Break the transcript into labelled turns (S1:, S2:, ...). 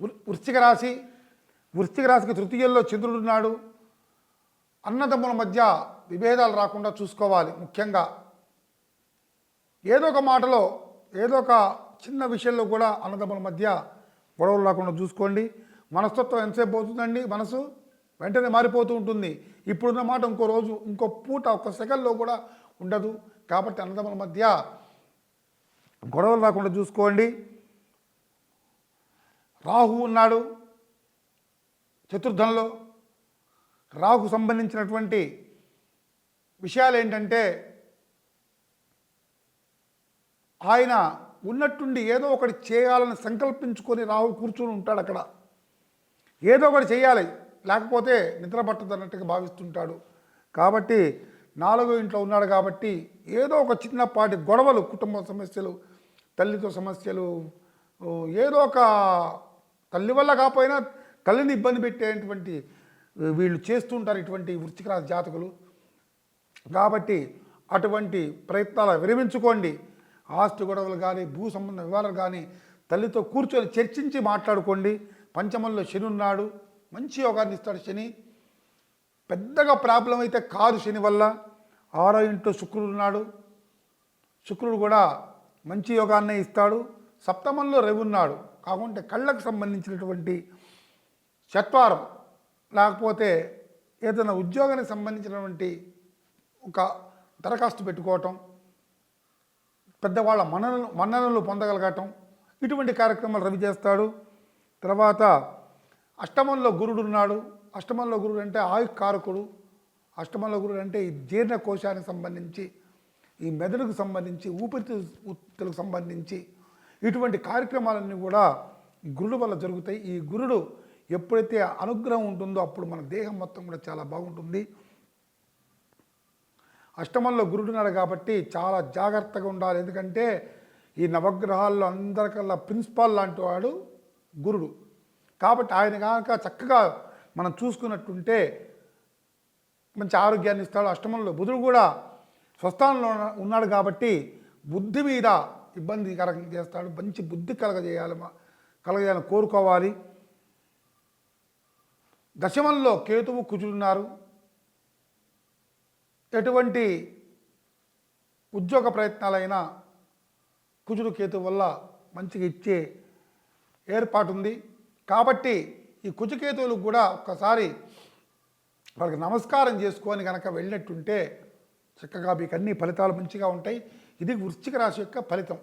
S1: వృశ్చిక రాశి. వృశ్చిక రాశికి తృతీయంలో చంద్రుడున్నాడు. అన్నదమ్ముల మధ్య విభేదాలు రాకుండా చూసుకోవాలి. ముఖ్యంగా ఏదో ఒక మాటలో ఏదో ఒక చిన్న విషయంలో కూడా అన్నదమ్ముల మధ్య గొడవలు రాకుండా చూసుకోండి. మనస్తత్వం ఎంతసేపు పోతుందండి, మనసు వెంటనే మారిపోతూ ఉంటుంది. ఇప్పుడున్న మాట ఇంకో రోజు ఇంకో పూట ఒక్క సెకండ్లో కూడా ఉండదు. కాబట్టి అన్నదమ్ముల మధ్య గొడవలు రాకుండా చూసుకోండి. రాహు ఉన్నాడు చతుర్థంలో. రాహుకు సంబంధించినటువంటి విషయాలు ఏంటంటే, ఆయన ఉన్నట్టుండి ఏదో ఒకటి చేయాలని సంకల్పించుకొని రాహు కూర్చొని ఉంటాడు అక్కడ. ఏదో ఒకటి చేయాలి, లేకపోతే నిద్ర పట్టదు అన్నట్టుగా భావిస్తుంటాడు. కాబట్టి 4వ ఇంట్లో ఉన్నాడు కాబట్టి ఏదో ఒక చిన్నపాటి గొడవలు, కుటుంబ సమస్యలు, తల్లితో సమస్యలు, ఏదో ఒక తల్లి వల్ల కాకపోయినా తల్లిని ఇబ్బంది పెట్టేటువంటి వీళ్ళు చేస్తుంటారు ఇటువంటి వృశ్చిక రాశి జాతకులు. కాబట్టి అటువంటి ప్రయత్నాలు విరమించుకోండి. ఆస్తి గొడవలు కానీ, భూ సంబంధ వివరాలు కానీ తల్లితో కూర్చొని చర్చించి మాట్లాడుకోండి. పంచమంలో శని ఉన్నాడు, మంచి యోగాన్ని ఇస్తాడు శని. పెద్దగా ప్రాబ్లం అయితే కాదు శని వల్ల. 6వ ఇంట్లో శుక్రుడు ఉన్నాడు. శుక్రుడు కూడా మంచి యోగాన్నే ఇస్తాడు. సప్తమంలో రవి ఉన్నాడు. కాకుంటే కళ్ళకు సంబంధించినటువంటి శత్వారం, లేకపోతే ఏదైనా ఉద్యోగానికి సంబంధించినటువంటి ఒక దరఖాస్తు పెట్టుకోవటం, పెద్దవాళ్ళ మన్ననలు పొందగలగటం, ఇటువంటి కార్యక్రమాలు రవి చేస్తాడు. తర్వాత అష్టమంలో గురుడు ఉన్నాడు. అష్టమంలో గురుడు అంటే ఆయుకారకుడు. అష్టమంలో గురుడు అంటే ఈ జీర్ణకోశానికి సంబంధించి, ఈ మెదడుకు సంబంధించి, ఊపిరితిత్తులకు సంబంధించి ఇటువంటి కార్యక్రమాలన్నీ కూడా గురుడు వల్ల జరుగుతాయి. ఈ గురుడు ఎప్పుడైతే అనుగ్రహం ఉంటుందో అప్పుడు మన దేహం మొత్తం కూడా చాలా బాగుంటుంది. అష్టమంలో గురుడున్నాడు కాబట్టి చాలా జాగ్రత్తగా ఉండాలి. ఎందుకంటే ఈ నవగ్రహాల్లో అందరికల్లా ప్రిన్సిపాల్ లాంటి వాడు గురుడు. కాబట్టి ఆయన కనుక చక్కగా మనం చూసుకున్నట్టుంటే మంచి ఆరోగ్యాన్ని ఇస్తాడు. అష్టమంలో బుధుడు కూడా స్వస్థానంలో ఉన్నాడు కాబట్టి బుద్ధి మీద ఇబ్బందికరంగా చేస్తాడు. మంచి బుద్ధి కలగజేయాలని కోరుకోవాలి. దశమంలో కేతువు కుజుడున్నారు. ఎటువంటి ఉద్యోగ ప్రయత్నాలైనా కుజుడు కేతువు వల్ల మంచిగా ఇచ్చే ఏర్పాటు ఉంది. కాబట్టి ఈ కుజకేతువులకు కూడా ఒక్కసారి వాళ్ళకి నమస్కారం చేసుకొని కనుక వెళ్ళినట్టుంటే చక్కగా మీకు అన్ని ఫలితాలు మంచిగా ఉంటాయి. ఇది వృశ్చిక రాశి యొక్క ఫలితం.